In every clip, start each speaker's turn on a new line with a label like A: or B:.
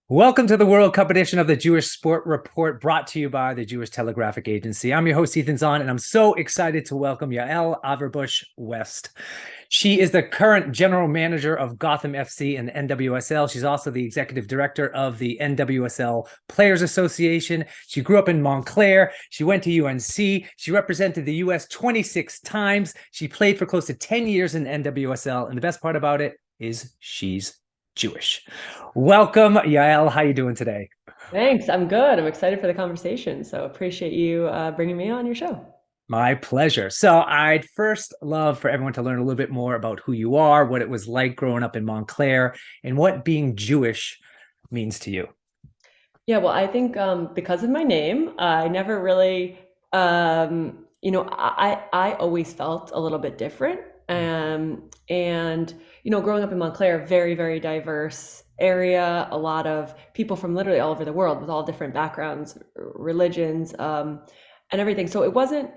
A: Welcome to the World Cup edition of the Jewish Sport Report, brought to you by the Jewish Telegraphic Agency. I'm your host, Ethan Zohn, and I'm so excited to welcome Yael Averbuch West. She is the current general manager of Gotham FC in the NWSL. She's also the executive director of the NWSL Players Association. She grew up in Montclair. She went to UNC. She represented the US 26 times. She played for close to 10 years in the NWSL. And the best part about it is she's Jewish. Welcome, Yael. How you doing today?
B: Thanks. I'm good. I'm excited for the conversation. So appreciate you bringing me on your show.
A: My pleasure. So I'd first love for everyone to learn a little bit more about who you are, what it was like growing up in Montclair, and what being Jewish means to you.
B: Yeah, well, I think because of my name, I never really, I always felt a little bit different. And growing up in Montclair, very, very diverse area, a lot of people from literally all over the world with all different backgrounds, religions, and everything. So it wasn't,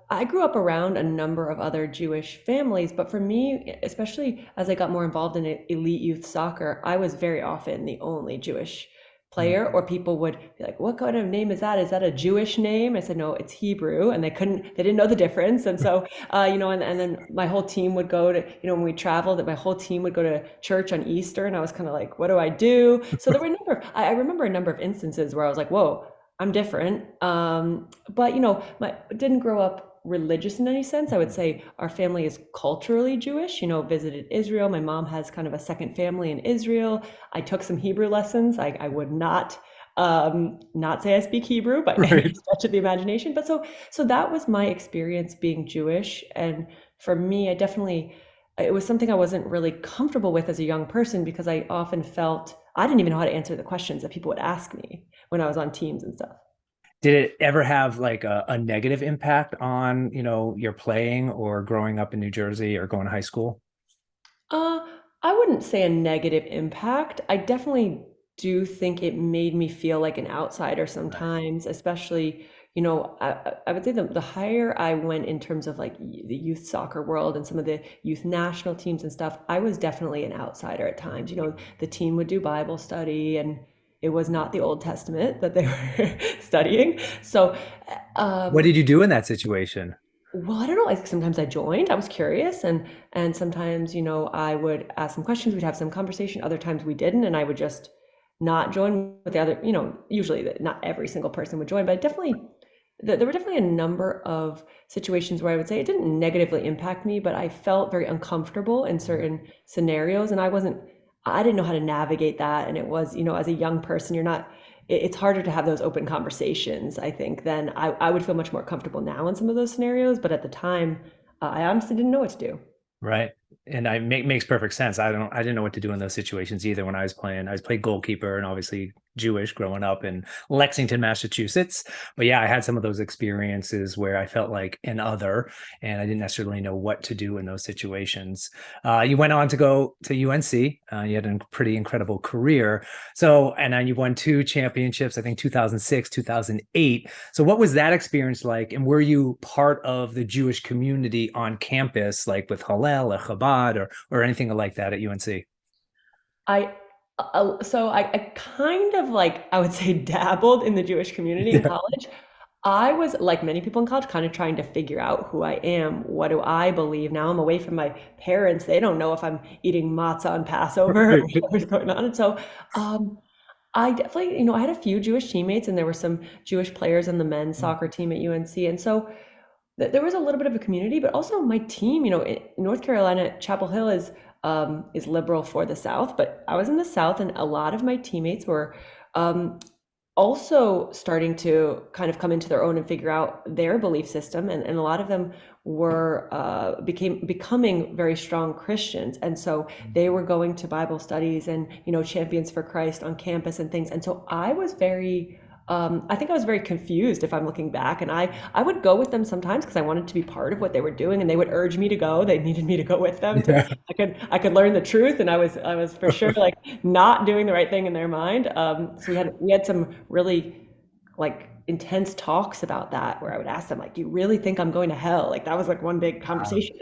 B: I grew up around a number of other Jewish families, but for me, especially as I got more involved in elite youth soccer, I was very often the only Jewish player, or people would be like, what kind of name is that? Is that a Jewish name? I said, no, it's Hebrew. And they didn't know the difference. And so, and then my whole team would go to, when we traveled, that my whole team would go to church on Easter. And I was kind of like, what do I do? So there were I remember a number of instances where I was like, whoa, I'm different. But, didn't grow up religious in any sense. I would say our family is culturally Jewish, visited Israel. My mom has kind of a second family in Israel. I took some Hebrew lessons. I would not say I speak Hebrew by any
A: Right.
B: stretch of the imagination. But so that was my experience being Jewish. And for me, it was something I wasn't really comfortable with as a young person because I often felt I didn't even know how to answer the questions that people would ask me when I was on teams and stuff.
A: Did it ever have like a negative impact on, your playing or growing up in New Jersey or going to high school?
B: Uh, I wouldn't say a negative impact. I definitely do think it made me feel like an outsider
A: Right.
B: sometimes, especially, I would say the higher I went in terms of like the youth soccer world and some of the youth national teams and stuff, I was definitely an outsider at times. The team would do Bible study and it was not the Old Testament that they were studying. So,
A: What
B: um,
A: did you do in that situation?
B: well, I don't know. Like sometimes I joined. I was curious, and sometimes I would ask some questions. We'd have some conversation. Other times we didn't, and I would just not join with the other. Usually not every single person would join, but definitely there were definitely a number of situations where I would say it didn't negatively impact me, but I felt very uncomfortable in certain scenarios, and I didn't know how to navigate that. And it was, as a young person, you're not it's harder to have those open conversations, I think, than I would feel much more comfortable now in some of those scenarios. But at the time, I honestly didn't know what to do.
A: Right. And makes perfect sense. I didn't know what to do in those situations either when I was playing. I was played goalkeeper and obviously Jewish growing up in Lexington, Massachusetts. But yeah, I had some of those experiences where I felt like an other and I didn't necessarily know what to do in those situations. You went on to go to UNC. You had a pretty incredible career. So, and then you won two championships, I think 2006, 2008. So what was that experience like? And were you part of the Jewish community on campus, like with Hillel or Chabad or anything like that at UNC?
B: I so I kind of like I would say dabbled in the Jewish community in
A: Yeah.
B: college. I was like many people in college, kind of trying to figure out who I am. What do I believe? Now I'm away from my parents. They don't know if I'm eating matzah on Passover or
A: Right.
B: whatever's going on. And so um, I definitely, I had a few Jewish teammates, and there were some Jewish players on the men's soccer team at UNC. And so there was a little bit of a community, but also my team, in North Carolina, Chapel Hill is liberal for the South, but I was in the South, and a lot of my teammates were um, also starting to kind of come into their own and figure out their belief system, and a lot of them were becoming very strong Christians, and so they were going to Bible studies and Champions for Christ on campus and things, and so I think I was very confused if I'm looking back, and I would go with them sometimes because I wanted to be part of what they were doing, and they would urge me to go. They needed me to go with them to
A: Yeah.
B: I could learn the truth, and I was for sure like not doing the right thing in their mind. So we had some really like intense talks about that where I would ask them like, "Do you really think I'm going to hell?" Like that was like one big
A: Wow.
B: conversation,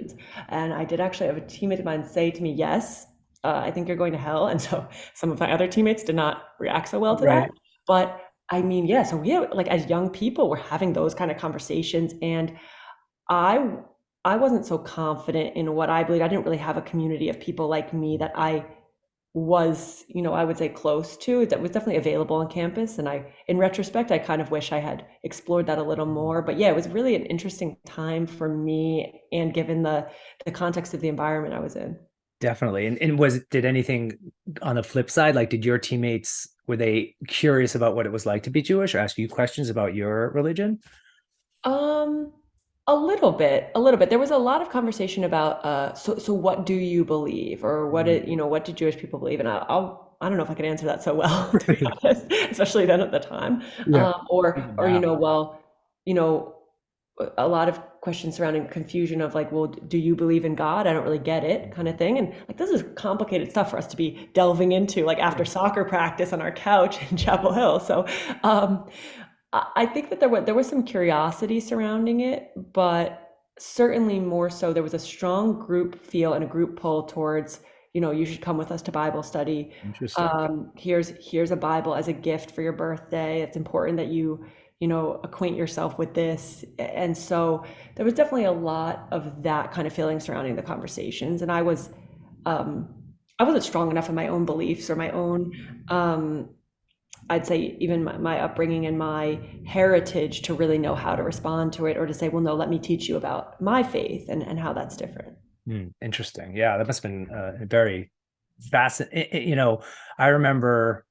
B: and I did actually have a teammate of mine say to me, "Yes." I think you're going to hell. And so some of my other teammates did not react so well to that.
A: Right.
B: But I mean, yeah, so we have, like, as young people, we're having those kind of conversations. And I I wasn't so confident in what I believed. I didn't really have a community of people like me that I was, I would say close to, that was definitely available on campus. And in retrospect, I kind of wish I had explored that a little more. But yeah, it was really an interesting time for me, and given the context of the environment I was in.
A: Definitely. And did anything on the flip side, like did your teammates, were they curious about what it was like to be Jewish or ask you questions about your religion?
B: Um, a little bit, a little bit. There was a lot of conversation about, so what do you believe, or what do Jewish people believe? And I don't know if I could answer that so well, to be honest, especially then at the time.
A: Yeah.
B: Or
A: Even
B: or
A: now.
B: well, you know, a lot of questions surrounding confusion of like, well, do you believe in God? I don't really get it, kind of thing. And like, this is complicated stuff for us to be delving into, like
A: Yeah.
B: after soccer practice on our couch in Chapel Hill. So, um, I think that there was some curiosity surrounding it, but certainly more so there was a strong group feel and a group pull towards, you should come with us to Bible study.
A: Interesting.
B: Here's a Bible as a gift for your birthday. It's important that you acquaint yourself with this. And so there was definitely a lot of that kind of feeling surrounding the conversations. And um, I wasn't strong enough in my own beliefs or my own, I'd say even my upbringing and my heritage to really know how to respond to it, or to say, well, no, let me teach you about my faith and how that's different.
A: Interesting. Yeah, that must have been very fascinating. I remember,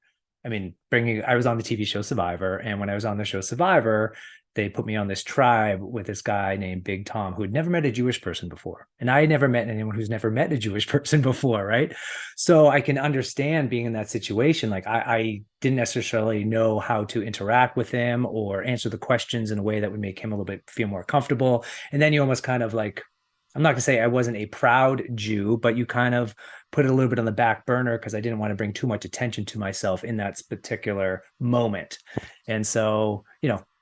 A: I mean, I was on the TV show Survivor, and when I was on the show Survivor, they put me on this tribe with this guy named Big Tom who had never met a Jewish person before. And I had never met anyone who's never met a Jewish person before, right? So I can understand being in that situation. Like I didn't necessarily know how to interact with him or answer the questions in a way that would make him a little bit feel more comfortable. And then you almost kind of like, I'm not gonna say I wasn't a proud Jew, but you kind of put it a little bit on the back burner because I didn't want to bring too much attention to myself in that particular moment. And so,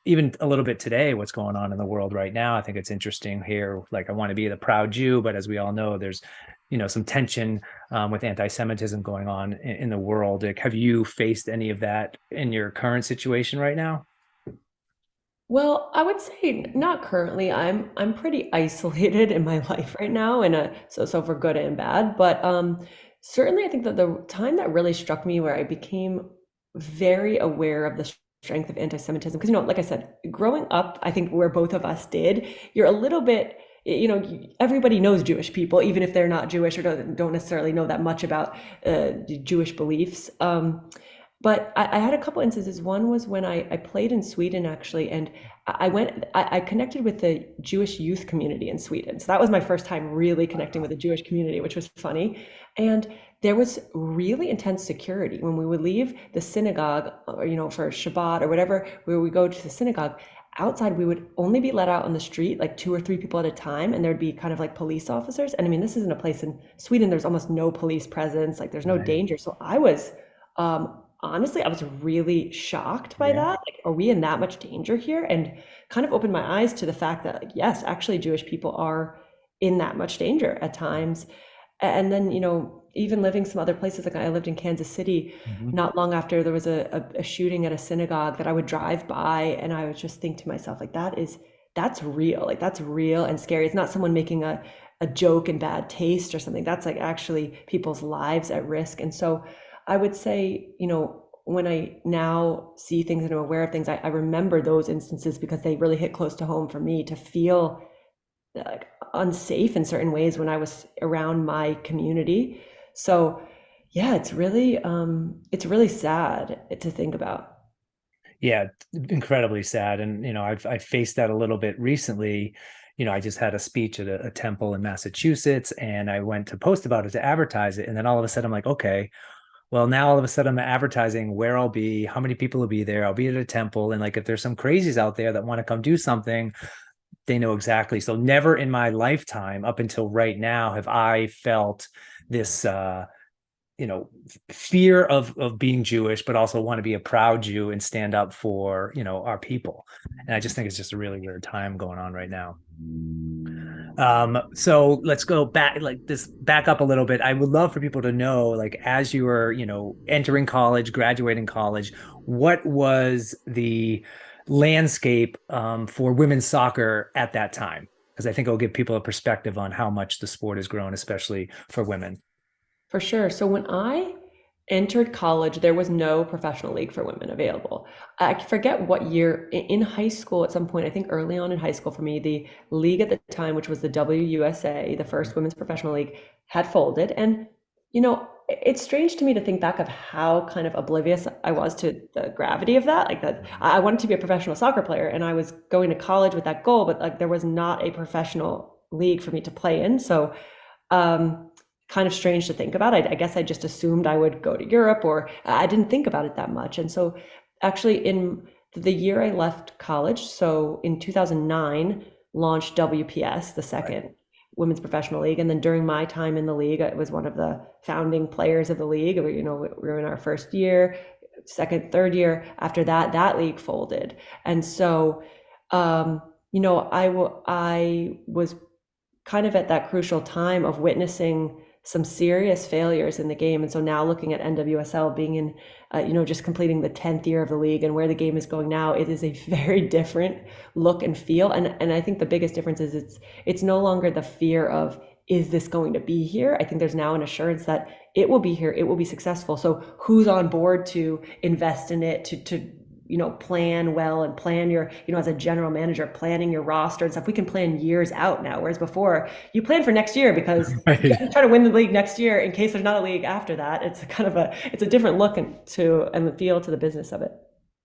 A: even a little bit today, what's going on in the world right now, I think it's interesting here. Like, I want to be the proud Jew, but as we all know, there's, some tension with anti-Semitism going on in the world. Like, have you faced any of that in your current situation right now?
B: Well, I would say not currently. I'm pretty isolated in my life right now, and so for good and bad. But certainly, I think that the time that really struck me, where I became very aware of the strength of anti-Semitism, because like I said, growing up, I think where both of us did, you're a little bit, everybody knows Jewish people, even if they're not Jewish or don't necessarily know that much about Jewish beliefs. But I had a couple instances. One was when I played in Sweden, actually, and I connected with the Jewish youth community in Sweden. So that was my first time really connecting with the Jewish community, which was funny. And there was really intense security when we would leave the synagogue, or, for Shabbat or whatever, where we go to the synagogue. Outside, we would only be let out on the street, like two or three people at a time, and there'd be kind of like police officers. And I mean, this isn't a place in Sweden, there's almost no police presence, like there's no
A: Right.
B: danger. So I was, honestly, I was really shocked by
A: Yeah.
B: that. Like, are we in that much danger here? And kind of opened my eyes to the fact that, like, yes, actually, Jewish people are in that much danger at times. And then, even living some other places, like I lived in Kansas City,
A: Mhm.
B: not long after there was a shooting at a synagogue, that I would drive by and I would just think to myself, like, that's real. Like, that's real and scary. It's not someone making a joke in bad taste or something. That's like actually people's lives at risk. And so I would say, when I now see things and am aware of things, I remember those instances because they really hit close to home for me, to feel like unsafe in certain ways when I was around my community. So yeah, it's really sad to think about.
A: Yeah, incredibly sad. And I've faced that a little bit recently. I just had a speech at a temple in Massachusetts, and I went to post about it to advertise it. And then all of a sudden, I'm like, okay, well, now all of a sudden I'm advertising where I'll be, how many people will be there. I'll be at a temple, and like if there's some crazies out there that want to come do something, they know exactly. So never in my lifetime up until right now have I felt this fear of being Jewish, but also want to be a proud Jew and stand up for our people. And I just think it's just a really weird time going on right now. So let's go back, like this, back up a little bit. I would love for people to know, like, as you were, entering college, graduating college, what was the landscape for women's soccer at that time? Because I think it'll give people a perspective on how much the sport has grown, especially for women.
B: For sure. So when I entered college, there was no professional league for women available. I forget what year in high school at some point, I think early on in high school for me, the league at the time, which was the WUSA, the first women's professional league, had folded. And, it's strange to me to think back of how kind of oblivious I was to the gravity of that. Like that, I wanted to be a professional soccer player and I was going to college with that goal, but like there was not a professional league for me to play in. So kind of strange to think about. I guess I just assumed I would go to Europe, or I didn't think about it that much. And so, actually, in the year I left college, so in 2009, launched WPS, the
A: Right.
B: second women's professional league. And then during my time in the league, I was one of the founding players of the league. We were in our first year, second, third year. After that, that league folded. And so, I was kind of at that crucial time of witnessing some serious failures in the game. And so now looking at NWSL being in, just completing the 10th year of the league and where the game is going now, it is a very different look and feel. And I think the biggest difference is it's no longer the fear of, is this going to be here? I think there's now an assurance that it will be here, it will be successful. So who's on board to invest in it, to plan well and plan your, as a general manager, planning your roster and stuff. We can plan years out now. Whereas before, you plan for next year because you got to try to win the league next year in case there's not a league after that. It's kind of it's a different look and feel to the business of it.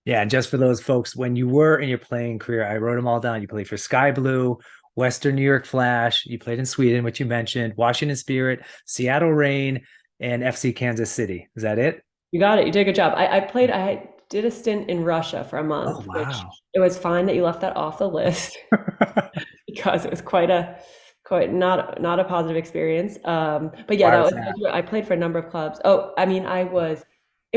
A: Yeah, and just for those folks, when you were in your playing career, I wrote them all down. You played for Sky Blue, Western New York Flash. You played in Sweden, which you mentioned, Washington Spirit, Seattle Reign, and FC Kansas City. Is that it?
B: You got it. You did a good job. I did a stint in Russia for a
A: Oh,
B: month, which
A: wow.
B: it was fine that you left that off the list because it was quite not a positive experience. But yeah,
A: Why
B: that
A: was
B: was
A: that?
B: I played for a number of clubs. Oh, I mean, it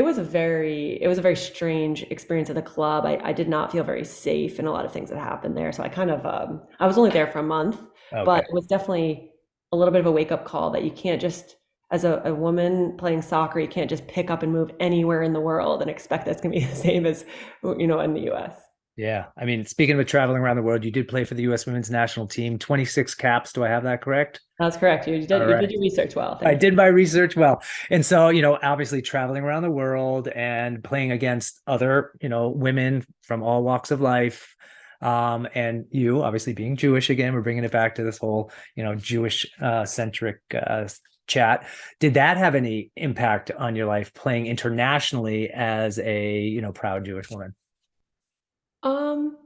B: was a very strange experience at the club. I did not feel very safe in a lot of things that happened there. So I kind of I was only there for a month, but
A: Okay.
B: it was definitely a little bit of a wake up call that you can't just, as a woman playing soccer, you can't just pick up and move anywhere in the world and expect that's going to be the same as in the US.
A: Yeah. I mean, speaking of traveling around the world, you did play for the U.S. women's national team, 26 caps. Do I have that correct?
B: That's correct. You
A: All
B: did you
A: right.
B: did your research well.
A: I
B: Thank you.
A: did my research well. And so, obviously traveling around the world and playing against other, women from all walks of life. And you obviously being Jewish again, we're bringing it back to this whole, Jewish centric chat. Did that have any impact on your life playing internationally as a, proud Jewish woman?
B: Um,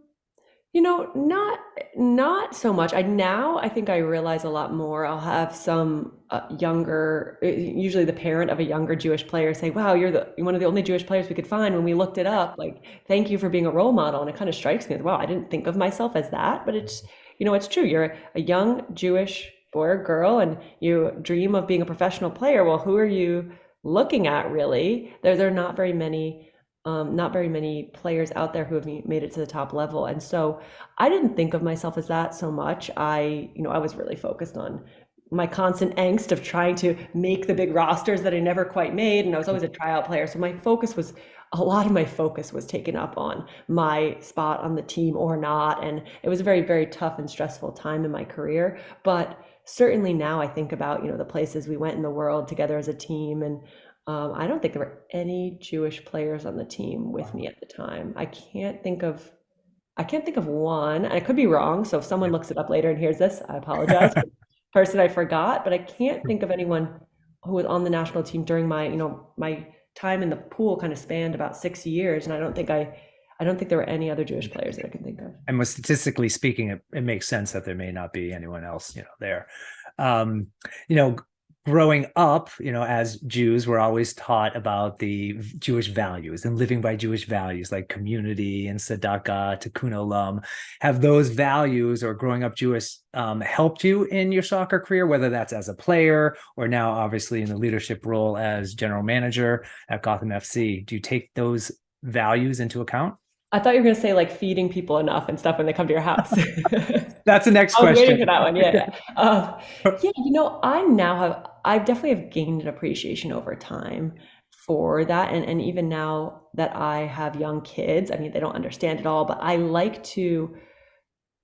B: not so much. I think I realize a lot more. I'll have some younger, usually the parent of a younger Jewish player say, "Wow, you're one of the only Jewish players we could find when we looked it up. Like, thank you for being a role model." And it kind of strikes me as, wow, I didn't think of myself as that, but it's true. You're a young Jewish boy or girl, and you dream of being a professional player. Well, who are you looking at, really? There are not very many players out there who have made it to the top level. And so I didn't think of myself as that so much. I was really focused on my constant angst of trying to make the big rosters that I never quite made. And I was always a tryout player. So a lot of my focus was taken up on my spot on the team or not. And it was a very, very tough and stressful time in my career. But certainly now I think about, the places we went in the world together as a team. And I don't think there were any Jewish players on the team with
A: Wow.
B: me at the time. I can't think of one. I could be wrong. So if someone
A: Yeah.
B: looks it up later and hears this, I apologize. Person I forgot, but I can't think of anyone who was on the national team during my time in the pool kind of spanned about 6 years, and I don't think there were any other Jewish players that I can think of.
A: And with statistically speaking, it makes sense that there may not be anyone else, there. Um, you know, growing up, as Jews, we're always taught about the Jewish values and living by Jewish values like community and tzedakah, tikkun olam. Have those values or growing up Jewish helped you in your soccer career, whether that's as a player or now obviously in the leadership role as general manager at Gotham FC? Do you take those values into account?
B: I thought you were going to say like feeding people enough and stuff when they come to your house.
A: That's the next
B: I was waiting
A: question.
B: for that one. Yeah, yeah. Yeah, I've definitely have gained an appreciation over time for that. And even now that I have young kids, I mean, they don't understand it all, but I like to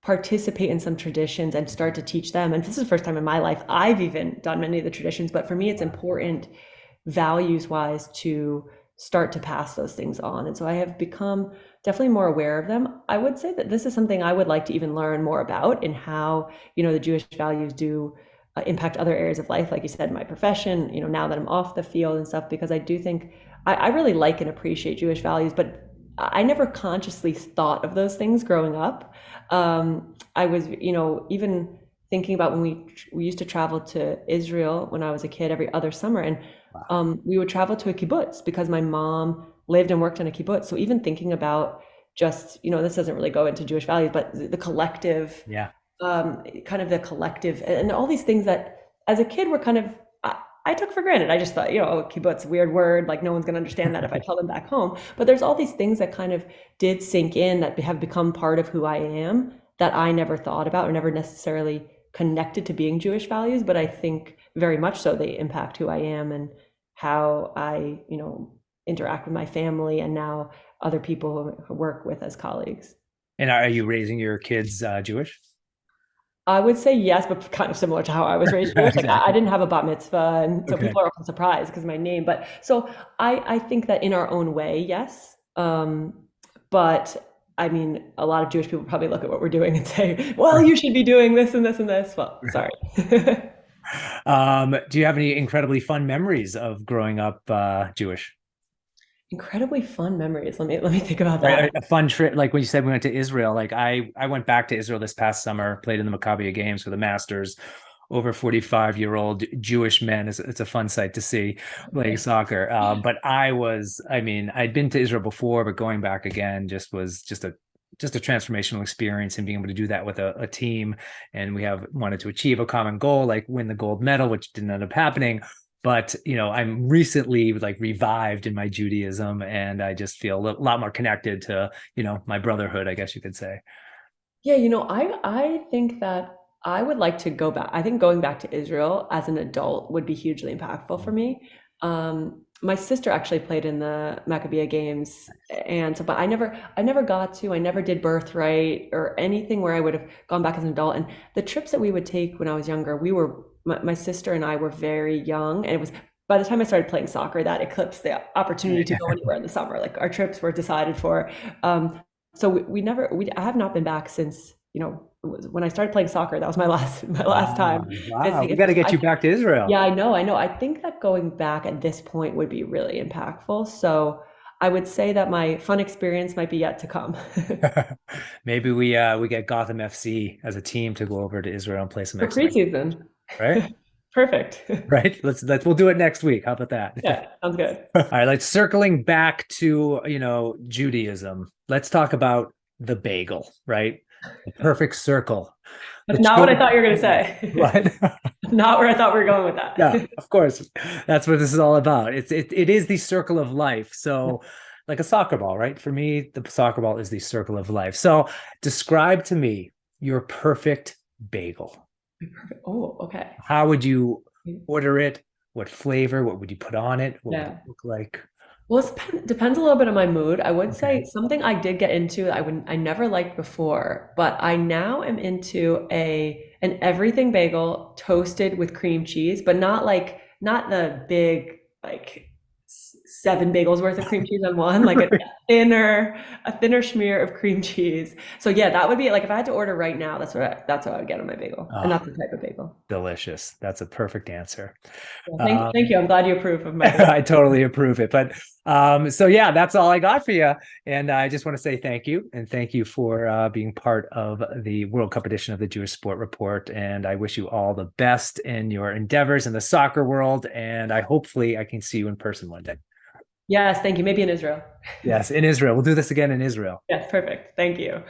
B: participate in some traditions and start to teach them. And this is the first time in my life I've even done many of the traditions, but for me, it's important values wise to start to pass those things on. And so I have become definitely more aware of them. I would say that this is something I would like to even learn more about in how, the Jewish values do impact other areas of life, like you said, my profession, now that I'm off the field and stuff, because I do think I really like and appreciate Jewish values, but I never consciously thought of those things growing up. I was, even thinking about when we used to travel to Israel when I was a kid every other summer, and
A: Wow.
B: we would travel to a kibbutz because my mom lived and worked in a kibbutz. So even thinking about just, this doesn't really go into Jewish values, but the collective,
A: Yeah.
B: kind of the collective, and all these things that as a kid were kind of, I took for granted. I just thought, oh, kibbutz, weird word, like no one's going to understand that if I tell them back home. But there's all these things that kind of did sink in that have become part of who I am that I never thought about or never necessarily connected to being Jewish values, but I think very much so they impact who I am and how I, interact with my family and now other people who work with as colleagues.
A: And are you raising your kids Jewish?
B: I would say yes, but kind of similar to how I was raised Jewish. Like I
A: Exactly.
B: didn't have a bat mitzvah, and so
A: Okay.
B: people are often surprised because of my name. But so I think that in our own way, yes. But I mean, a lot of Jewish people probably look at what we're doing and say, "Well, you should be doing this and this and this." Well, sorry.
A: Do you have any incredibly fun memories of growing up Jewish?
B: Incredibly fun memories. Let me think about
A: Right,
B: that.
A: a fun trip, like when you said we went to Israel. Like I went back to Israel this past summer, played in the Maccabi games for the Masters. Over 45-year-old Jewish men. It's a fun sight to see playing soccer. But I mean, I'd been to Israel before, but going back again just was just a transformational experience, and being able to do that with a team. And we have wanted to achieve a common goal, like win the gold medal, which didn't end up happening. But I'm recently like revived in my Judaism, and I just feel a lot more connected to my brotherhood, I guess you could say.
B: Yeah, I think that I would like to go back. I think going back to Israel as an adult would be hugely impactful for me. My sister actually played in the Maccabea games, and so, but I never got to. I never did birthright or anything where I would have gone back as an adult. And the trips that we would take when I was younger, my sister and I were very young, and it was by the time I started playing soccer that eclipsed the opportunity
A: Right.
B: to go anywhere in the summer. Like our trips were decided for. So we never I have not been back since, it was when I started playing soccer. That was my last time
A: Wow.
B: visiting
A: We got to
B: Israel.
A: get you back to Israel.
B: Yeah, I know. I think that going back at this point would be really impactful. So I would say that my fun experience might be yet to come.
A: Maybe we get Gotham FC as a team to go over to Israel and play some
B: For
A: exhibition,
B: preseason.
A: right?
B: Perfect.
A: Right? We'll do it next week. How about that?
B: Yeah, sounds good.
A: All right, like circling back to, Judaism. Let's talk about the bagel, right? The perfect circle. The
B: That's not what I
A: children.
B: thought you were going to say.
A: What?
B: Not where I thought we were going with
A: Yeah,
B: that.
A: of course. That's what this is all about. It is the circle of life.
B: Yeah.
A: So like a soccer ball, right? For me, the soccer ball is the circle of life. So describe to me your perfect bagel.
B: Oh, okay.
A: How would you order it? What flavor? What would you put on it? What would it
B: Yeah.
A: look like?
B: Well, it depends a little bit on my mood. I would say
A: Okay.
B: something I did get into that I never liked before, but I now am into an everything bagel toasted with cream cheese, but not the big like seven bagels worth of cream cheese on one, like a thinner smear of cream cheese. So yeah, that would be like if I had to order right now, that's what I would get on my bagel, and
A: Oh,
B: that's the type of bagel.
A: delicious. That's a perfect answer.
B: Yeah, thank
A: Um,
B: you. I'm glad you approve of my bagel.
A: I totally approve it. But so yeah, that's all I got for you. And I just want to say thank you, and thank you for being part of the World Cup edition of the Jewish Sport Report. And I wish you all the best in your endeavors in the soccer world. And hopefully I can see you in person one day.
B: Yes, thank you. Maybe in Israel.
A: Yes, in Israel. We'll do this again in Israel.
B: Yes, perfect. Thank you.